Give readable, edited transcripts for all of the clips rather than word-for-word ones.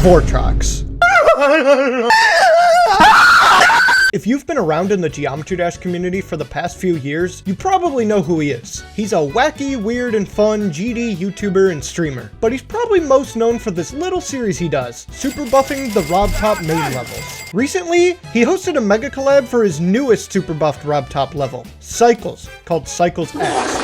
Vortrox. If you've been around in the Geometry Dash community for the past few years, you probably know who he is. He's a wacky, weird, and fun GD YouTuber and streamer, but he's probably most known for this little series he does, super buffing the RobTop main levels. Recently, he hosted a mega collab for his newest super buffed RobTop level, Cycles, called Cycles X.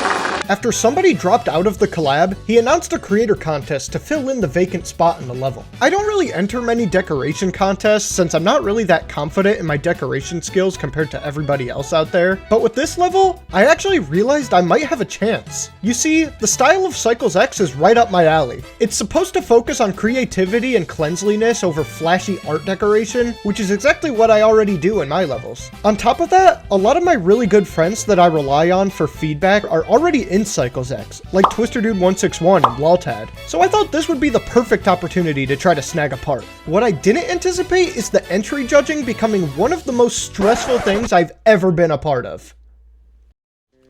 After somebody dropped out of the collab, he announced a creator contest to fill in the vacant spot in the level. I don't really enter many decoration contests since I'm not really that confident in my decoration skills compared to everybody else out there, but with this level, I actually realized I might have a chance. You see, the style of Cycles X is right up my alley. It's supposed to focus on creativity and cleanliness over flashy art decoration, which is exactly what I already do in my levels. On top of that, a lot of my really good friends that I rely on for feedback are already in Cycles X, like TwisterDude161 and Laltad, so I thought this would be the perfect opportunity to try to snag a part. What I didn't anticipate is the entry judging becoming one of the most stressful things I've ever been a part of.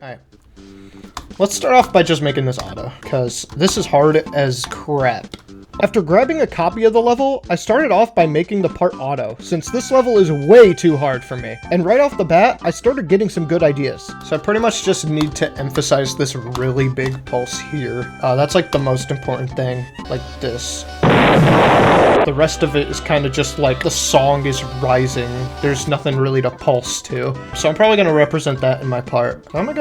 Alright, let's start off by just making this auto, because this is hard as crap. After grabbing a copy of the level, I started off by making the part auto, since this level is way too hard for me. And right off the bat, I started getting some good ideas. So I pretty much just need to emphasize this really big pulse here. That's like the most important thing, like this. The rest of it is kind of just like the song is rising. There's nothing really to pulse to. So I'm probably gonna represent that in my part. How am I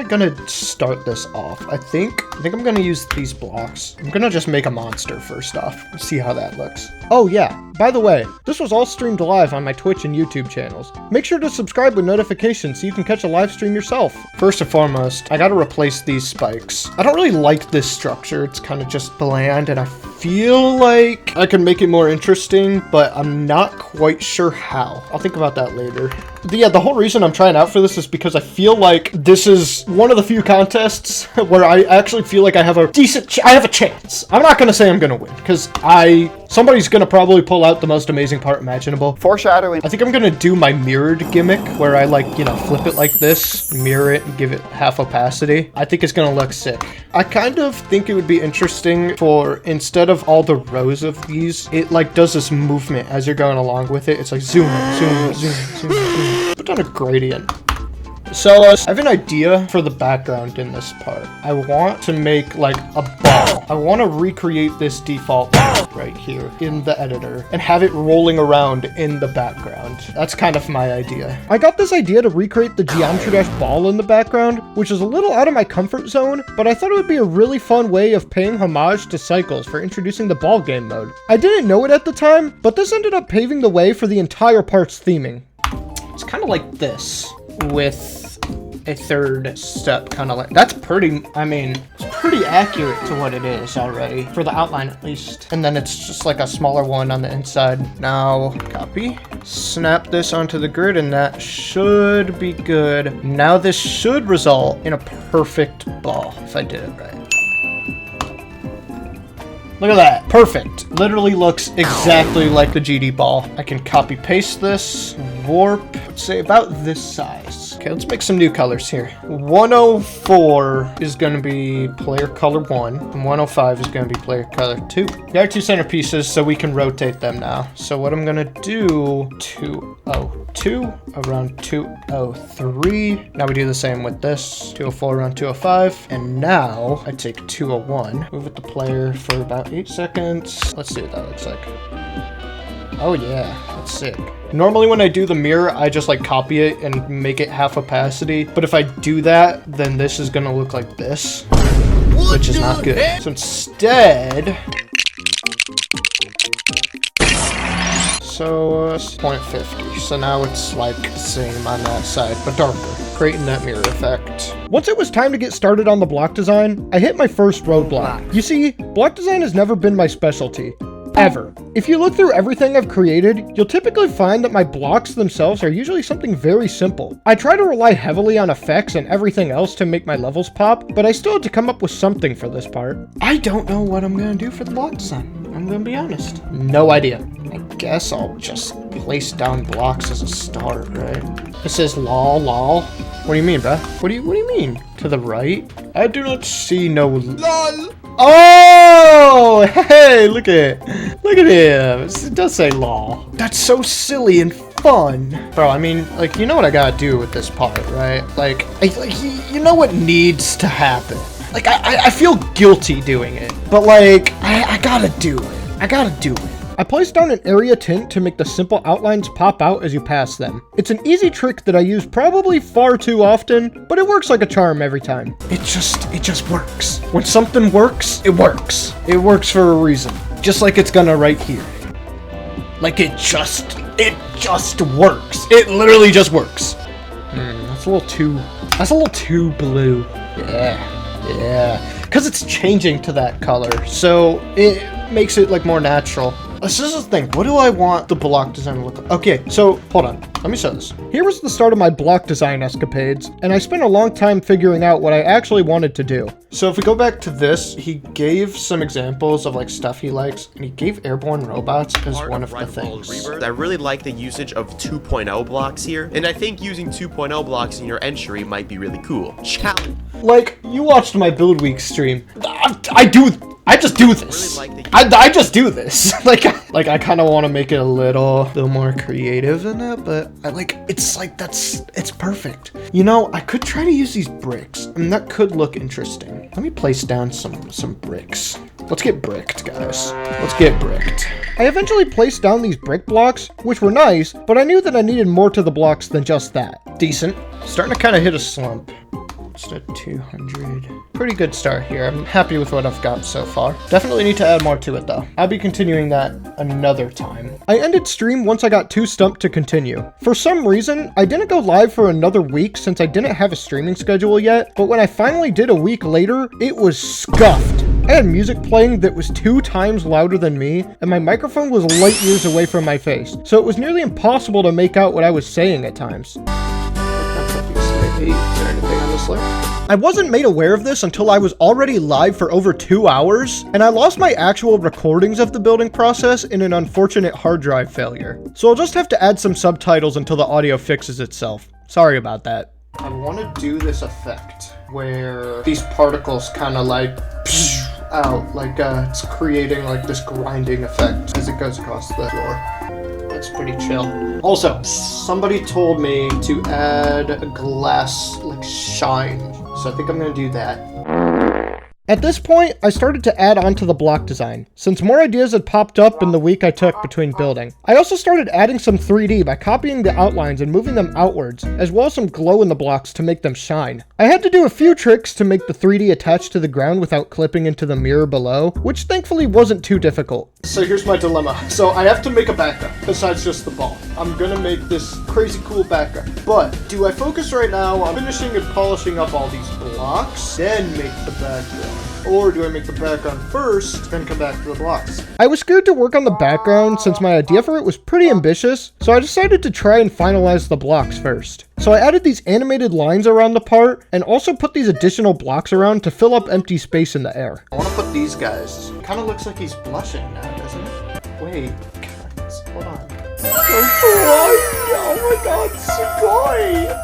gonna start this off? I think I'm gonna use these blocks. I'm gonna just make a monster first off. See how that looks. Oh yeah, by the way, this was all streamed live on my Twitch and YouTube channels. Make sure to subscribe with notifications so you can catch a live stream yourself. First and foremost, I gotta replace these spikes. I don't really like this structure. It's kind of just bland and I feel like I can make it more interesting, but I'm not quite sure how. I'll think about that later. Yeah, the whole reason I'm trying out for this is because I feel like this is one of the few contests where I actually feel like I have a decent I have a chance. I'm not gonna say I'm gonna win, because somebody's gonna probably pull out the most amazing part imaginable. Foreshadowing. I think I'm gonna do my mirrored gimmick, where I flip it like this, mirror it, and give it half opacity. I think it's gonna look sick. I kind of think it would be interesting for, insteed of all the rows of these, it does this movement as you're going along with it. It's like zoom in, zoom in, zoom in, zoom in, zoom in. Put down a gradient. So I have an idea for the background in this part. I want to make like a ball. I want to recreate this default right here in the editor and have it rolling around in the background. That's kind of my idea. I got this idea to recreate the Geometry Dash ball in the background, which is a little out of my comfort zone, but I thought it would be a really fun way of paying homage to Cycles for introducing the ball game mode. I didn't know it at the time, but this ended up paving the way for the entire part's theming. It's kind of like this, with a third step, kind of like, that's pretty, it's pretty accurate to what it is already, for the outline at least. And then it's just like a smaller one on the inside. Now, copy, snap this onto the grid, and that should be good. Now this should result in a perfect ball, if I did it right. Look at that. Perfect. Literally looks exactly like the GD ball. I can copy paste this, warp, let's say about this size. Okay, let's make some new colors here. 104 is going to be player color 1, and 105 is going to be player color 2. Got our two centerpieces, so we can rotate them now. So what I'm going to do, 202 around 203. Now we do the same with this, 204 around 205. And now I take 201, move it to player for about 8 seconds. Let's see what that looks like. Oh yeah, that's sick. Normally when I do the mirror, I just copy it and make it half opacity. But if I do that, then this is gonna look like this, which is not good. So instead, so 0.50. So now it's the same on that side, but darker, creating that mirror effect. Once it was time to get started on the block design, I hit my first roadblock. You see, block design has never been my specialty. Ever. If you look through everything I've created, you'll typically find that my blocks themselves are usually something very simple. I try to rely heavily on effects and everything else to make my levels pop, but I still had to come up with something for this part. I don't know what I'm gonna do for the block design. I'm gonna be honest. No idea. I guess I'll just place down blocks as a start, right? It says lol, lol. What do you mean, bruh? What do you, what do you mean? To the right? I do not see no lol. Oh! Oh, hey, look at him. It does say law. That's so silly and fun. Bro, I mean, like, you know what I gotta do with this part, right? Like you know what needs to happen. Like, I feel guilty doing it, but like, I gotta do it. I placed down an area tint to make the simple outlines pop out as you pass them. It's an easy trick that I use probably far too often, but it works like a charm every time. It just works. When something works, it works. It works for a reason. Just like it's gonna right here. Like it just works. It literally just works. That's a little too blue. Yeah. Because it's changing to that color, so it makes it like more natural. This is the thing. What do I want the block design to look like? Okay, so hold on. Let me show this. Here was the start of my block design escapades, and I spent a long time figuring out what I actually wanted to do. So if we go back to this, he gave some examples of like stuff he likes, and he gave airborne robots as one of the things. I really like the usage of 2.0 blocks here, and I think using 2.0 blocks in your entry might be really cool. Challenge. Like, you watched my build week stream. I just do this. I just do this. Like I kind of want to make it a little more creative in it, but it's perfect. You know, I could try to use these bricks, and that could look interesting. Let me place down some bricks. Let's get bricked, guys. Let's get bricked. I eventually placed down these brick blocks, which were nice, but I knew that I needed more to the blocks than just that. Decent. Starting to kind of hit a slump. Just at 200. Pretty good start here. I'm happy with what I've got so far. Definitely need to add more to it though. I'll be continuing that another time. I ended stream once I got too stumped to continue. For some reason, I didn't go live for another week since I didn't have a streaming schedule yet, but when I finally did a week later, it was scuffed. I had music playing that was 2 times louder than me, and my microphone was light years away from my face, so it was nearly impossible to make out what I was saying at times. I wasn't made aware of this until I was already live for over 2 hours, and I lost my actual recordings of the building process in an unfortunate hard drive failure. So I'll just have to add some subtitles until the audio fixes itself. Sorry about that. I want to do this effect where these particles kind of like out, like it's creating like this grinding effect as it goes across the floor. That's pretty chill. Also, somebody told me to add a glass like shine, so I think I'm gonna do that. At this point, I started to add on to the block design, since more ideas had popped up in the week I took between building. I also started adding some 3D by copying the outlines and moving them outwards, as well as some glow in the blocks to make them shine. I had to do a few tricks to make the 3D attach to the ground without clipping into the mirror below, which thankfully wasn't too difficult. So here's my dilemma. So I have to make a background, besides just the ball. I'm gonna make this crazy cool background. But do I focus right now on finishing and polishing up all these blocks, then make the background? Or do I make the background first, then come back to the blocks? I was scared to work on the background since my idea for it was pretty ambitious, so I decided to try and finalize the blocks first. So I added these animated lines around the part, and also put these additional blocks around to fill up empty space in the air. I want to put these guys. It kind of looks like he's blushing now, doesn't it? Wait, guys, hold on. Oh my god, Sugoi!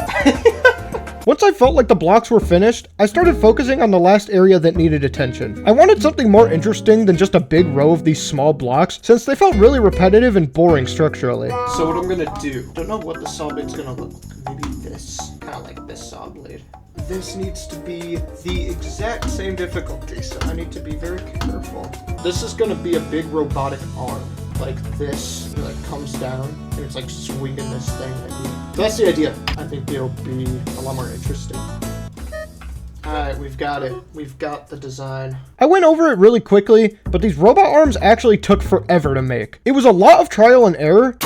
Once I felt like the blocks were finished, I started focusing on the last area that needed attention. I wanted something more interesting than just a big row of these small blocks, since they felt really repetitive and boring structurally. So what I'm gonna do, don't know what the saw blade's gonna look like. Maybe this, kind of like this saw blade. This needs to be the exact same difficulty, so I need to be very careful. This is gonna be a big robotic arm. Like this, it like comes down, and it's like swinging this thing at you. So that's the idea. I think it'll be a lot more interesting. Alright, we've got it. We've got the design. I went over it really quickly, but these robot arms actually took forever to make. It was a lot of trial and error,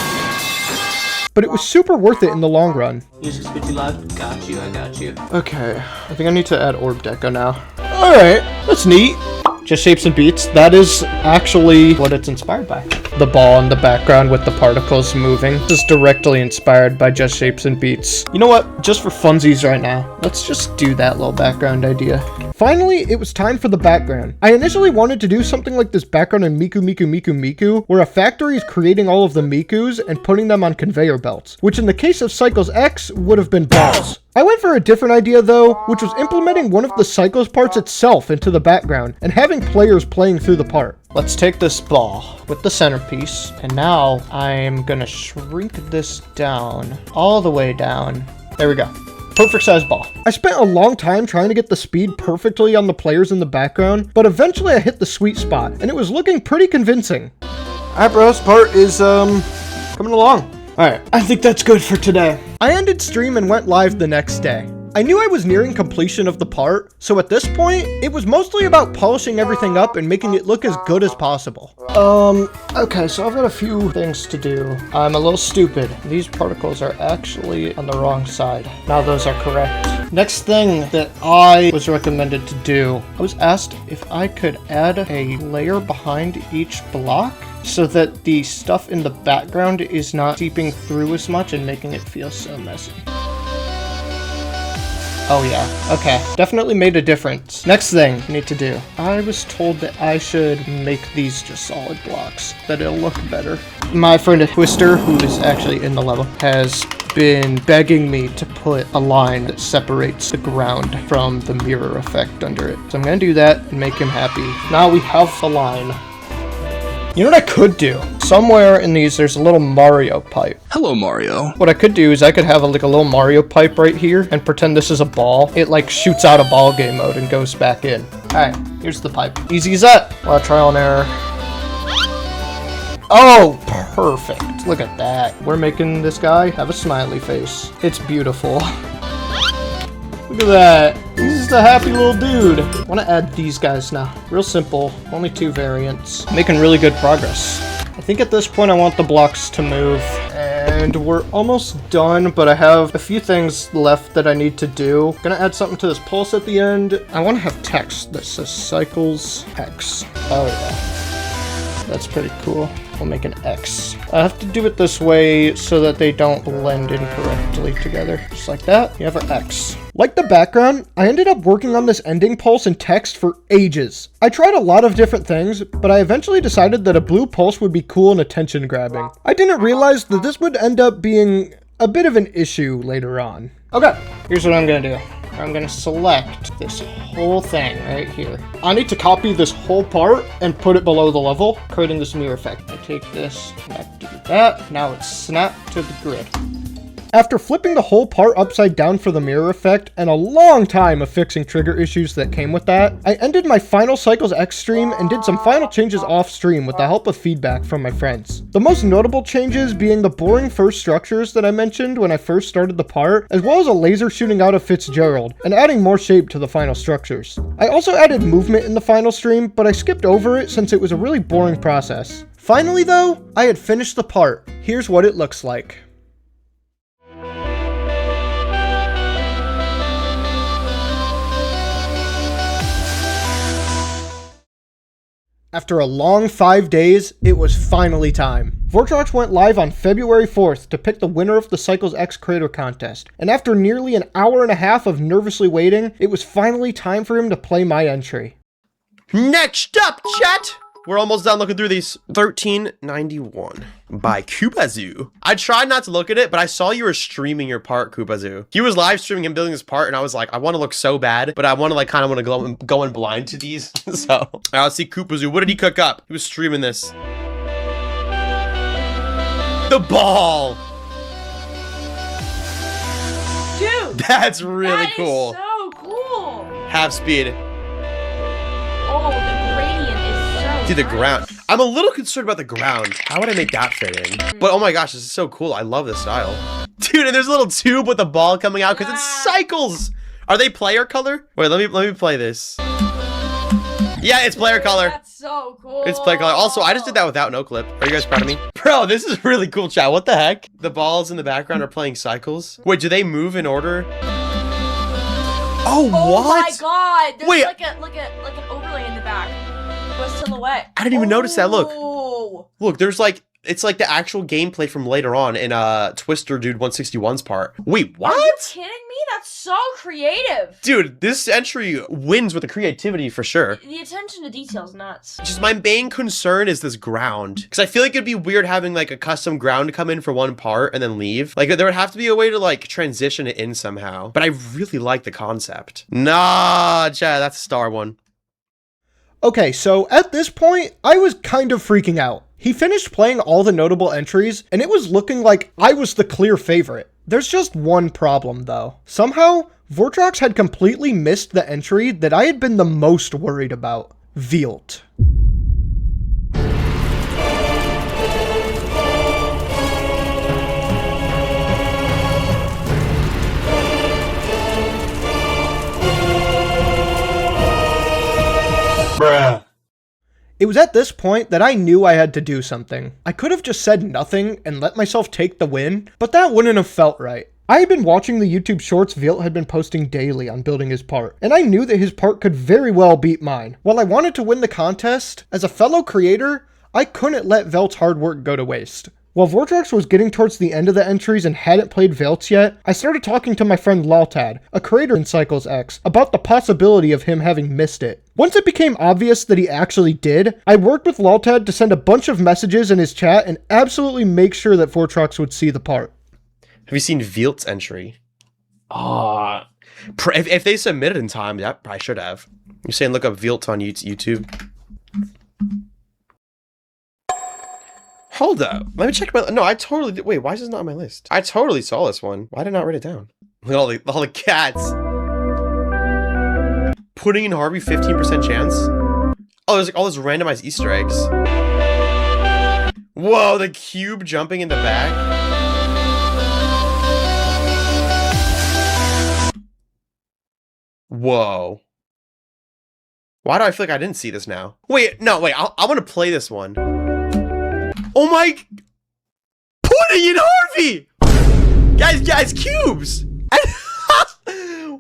but it was super worth it in the long run. Music's a bit too loud. Got you, I got you. Okay, I think I need to add orb deco now. Alright, that's neat. Just shapes and beats. That is actually what it's inspired by. The ball in the background with the particles moving. This is directly inspired by Just Shapes and Beats. You know what? Just for funsies right now, let's just do that little background idea. Finally, it was time for the background. I initially wanted to do something like this background in Miku, where a factory is creating all of the Mikus and putting them on conveyor belts, which in the case of Cycles X would have been balls. I went for a different idea though, which was implementing one of the Cycles parts itself into the background and having players playing through the part. Let's take this ball with the centerpiece, and now I'm gonna shrink this down, all the way down. There we go. Perfect size ball. I spent a long time trying to get the speed perfectly on the players in the background, but eventually I hit the sweet spot, and it was looking pretty convincing. Alright bros, part is coming along. Alright, I think that's good for today. I ended stream and went live the next day. I knew I was nearing completion of the part, so at this point, it was mostly about polishing everything up and making it look as good as possible. Okay, so I've got a few things to do. I'm a little stupid. These particles are actually on the wrong side. Now those are correct. Next thing that I was recommended to do, I was asked if I could add a layer behind each block so that the stuff in the background is not seeping through as much and making it feel so messy. Oh yeah, okay. Definitely made a difference. Next thing I need to do. I was told that I should make these just solid blocks, that it'll look better. My friend Twister, who is actually in the level, has been begging me to put a line that separates the ground from the mirror effect under it. So I'm gonna do that and make him happy. Now we have the line. You know what I could do? Somewhere in these, there's a little Mario pipe. Hello, Mario. What I could do is I could have a little Mario pipe right here and pretend this is a ball. It like shoots out of ball game mode and goes back in. Alright, here's the pipe. Easy as that. A lot of trial and error. Oh, perfect. Look at that. We're making this guy have a smiley face. It's beautiful. Look at that. He's just a happy little dude. I want to add these guys now. Real simple. Only 2 variants. Making really good progress. I think at this point I want the blocks to move. And we're almost done, but I have a few things left that I need to do. Gonna add something to this pulse at the end. I want to have text that says Cycles X. Oh yeah. That's pretty cool. We'll make an X. I have to do it this way so that they don't blend incorrectly together. Just like that, you have an X. Like the background, I ended up working on this ending pulse in text for ages. I tried a lot of different things, but I eventually decided that a blue pulse would be cool and attention grabbing. I didn't realize that this would end up being a bit of an issue later on. Okay, here's what I'm gonna do. I'm gonna select this whole thing right here. I need to copy this whole part and put it below the level, creating this mirror effect. I take this, connect to that. Now it's snapped to the grid. After flipping the whole part upside down for the mirror effect, and a long time of fixing trigger issues that came with that, I ended my final Cycles X stream and did some final changes off stream with the help of feedback from my friends. The most notable changes being the boring first structures that I mentioned when I first started the part, as well as a laser shooting out of Fitzgerald, and adding more shape to the final structures. I also added movement in the final stream, but I skipped over it since it was a really boring process. Finally though, I had finished the part. Here's what it looks like. After a long 5 days, it was finally time. Vortrox went live on February 4th to pick the winner of the Cycles X Creator Contest, and after nearly an hour and a half of nervously waiting, it was finally time for him to play my entry. Next up, chat! We're almost done looking through these. 1391 by Kubazoo. I tried not to look at it, but I saw you were streaming your part, Kubazoo. He was live streaming him building his part, and I was like, I want to look so bad, but I want to like kind of want to go in blind to these. So, let's see Kubazoo. What did he cook up? He was streaming this. The ball! Dude! That's really cool. So cool! Half speed. Oh, the gradient is so See the nice. ground. I'm a little concerned about the ground. How would I make that fit in? But oh my gosh, this is so cool. I love this style. Dude, and there's a little tube with the ball coming out because it's cycles. Are they player color? Wait, let me play this. Yeah, it's player color. That's so cool. It's player color. Also, I just did that without no clip. Are you guys proud of me? Bro, this is really cool, chat. What the heck? The balls in the background are playing cycles. Wait, do they move in order? Oh, Oh what? my god! There's Wait. like an overlay in the back. With a silhouette. I didn't even notice that, look. Oh. Look, there's like It's like the actual gameplay from later on in Twister Dude 161's part. Wait, what? Are you kidding me? That's so creative. Dude, this entry wins with the creativity for sure. The attention to detail is nuts. Just my main concern is this ground. Because I feel like it'd be weird having like a custom ground come in for one part and then leave. Like there would have to be a way to like transition it in somehow. But I really like the concept. Nah, Chad, that's a star one. Okay, so at this point, I was kind of freaking out. He finished playing all the notable entries, and it was looking like I was the clear favorite. There's just one problem, though. Somehow, Vortrox had completely missed the entry that I had been the most worried about. Vealt. Bruh. It was at this point that I knew I had to do something. I could have just said nothing and let myself take the win, but that wouldn't have felt right. I had been watching the YouTube shorts Vealt had been posting daily on building his part, and I knew that his part could very well beat mine. While I wanted to win the contest, as a fellow creator, I couldn't let Vealt's hard work go to waste. While Vortrox was getting towards the end of the entries and hadn't played Vealt yet, I started talking to my friend Laltad, a creator in Cycles X, about the possibility of him having missed it. Once it became obvious that he actually did, I worked with Laltad to send a bunch of messages in his chat and absolutely make sure that Vortrox would see the part. Have you seen Vealt's entry? If they submitted in time, that probably should have. You're saying look up Vealt on YouTube? Hold up. Let me check my... No, I totally... Wait, why is this not on my list? I totally saw this one. Why did I not write it down? Look at all the cats. Pudding and Harvey, 15% chance? Oh, there's like all those randomized Easter eggs. Whoa, the cube jumping in the back. Whoa. Why do I feel like I didn't see this now? Wait, no, wait. I want to play this one. Oh my... Pudding and Harvey! Guys, cubes!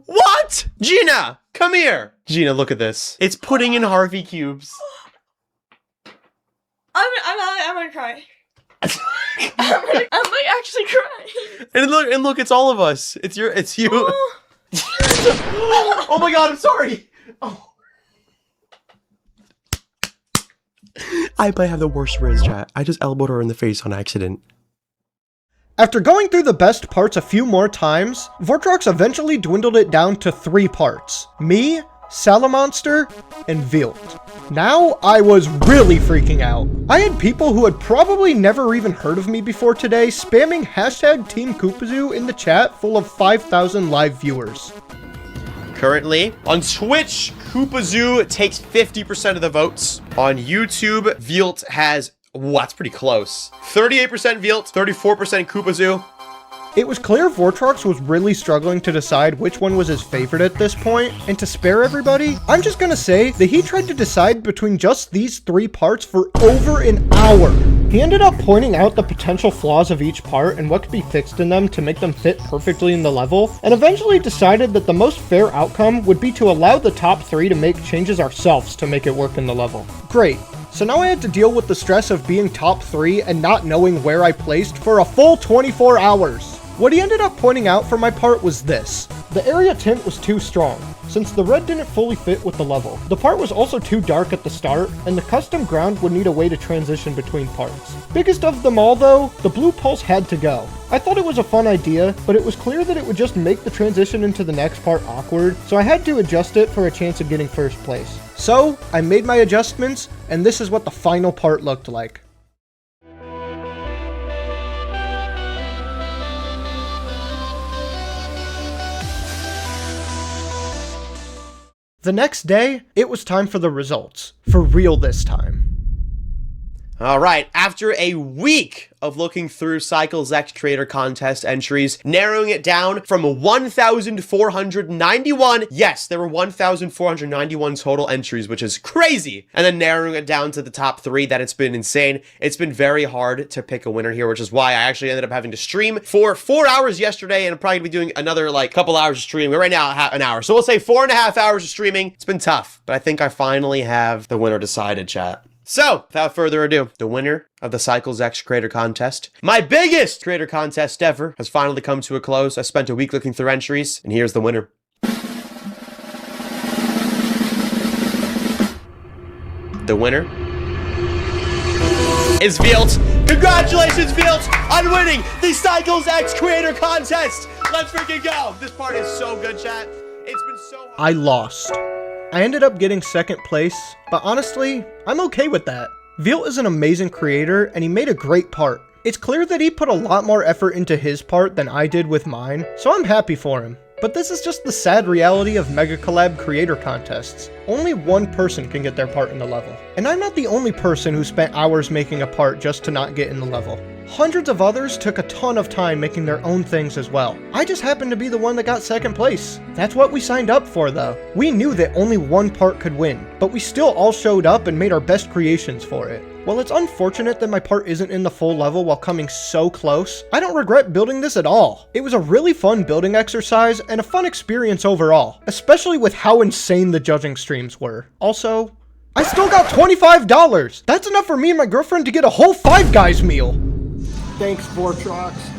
What? Gina, come here. Gina, look at this. It's Pudding and Harvey cubes. I'm gonna cry. I'm like actually crying. And look, it's all of us. It's you. Oh my god, I'm sorry. Oh. I might have the worst riz, chat. I just elbowed her in the face on accident. After going through the best parts a few more times, Vortrox eventually dwindled it down to 3 parts. Me, Salamonster, and Vealt. Now, I was really freaking out. I had people who had probably never even heard of me before today spamming hashtag Team Koopazoo in the chat full of 5,000 live viewers. Currently, on Twitch, Koopazoo takes 50% of the votes. On YouTube, Vealt has... Wow, that's pretty close. 38% Vealt, 34% Koopazoo. It was clear Vortrox was really struggling to decide which one was his favorite at this point, and to spare everybody, I'm just gonna say that he tried to decide between just these 3 parts for over an hour. He ended up pointing out the potential flaws of each part and what could be fixed in them to make them fit perfectly in the level, and eventually decided that the most fair outcome would be to allow the top 3 to make changes ourselves to make it work in the level. Great. So now I had to deal with the stress of being top 3 and not knowing where I placed for a full 24 hours. What he ended up pointing out for my part was this. The area tint was too strong, since the red didn't fully fit with the level. The part was also too dark at the start, and the custom ground would need a way to transition between parts. Biggest of them all though, the blue pulse had to go. I thought it was a fun idea, but it was clear that it would just make the transition into the next part awkward, so I had to adjust it for a chance of getting first place. So, I made my adjustments, and this is what the final part looked like. The next day, it was time for the results. For real this time. All right, after a week of looking through Cycles X Creator Contest entries, narrowing it down from 1,491, yes, there were 1,491 total entries, which is crazy, and then narrowing it down to the top 3, that it's been insane. It's been very hard to pick a winner here, which is why I actually ended up having to stream for 4 hours yesterday, and I'm probably gonna be doing another, like, couple hours of streaming. Right now, an hour, so we'll say 4.5 hours of streaming. It's been tough, but I think I finally have the winner decided, chat. So, without further ado, the winner of the Cycles X Creator Contest, my biggest creator contest ever, has finally come to a close. I spent a week looking through entries, and here's the winner. The winner is Vealt. Congratulations, Vealt, on winning the Cycles X Creator Contest. Let's freaking go. This part is so good, chat. It's been so hard. I lost. I ended up getting second place, but honestly, I'm okay with that. Vealt is an amazing creator, and he made a great part. It's clear that he put a lot more effort into his part than I did with mine, so I'm happy for him. But this is just the sad reality of Mega Collab creator contests. Only one person can get their part in the level. And I'm not the only person who spent hours making a part just to not get in the level. Hundreds of others took a ton of time making their own things as well. I just happened to be the one that got second place. That's what we signed up for though. We knew that only one part could win, but we still all showed up and made our best creations for it. While it's unfortunate that my part isn't in the full level while coming so close, I don't regret building this at all. It was a really fun building exercise and a fun experience overall, especially with how insane the judging streams were. Also, I still got $25! That's enough for me and my girlfriend to get a whole Five Guys meal! Thanks, Vortrox.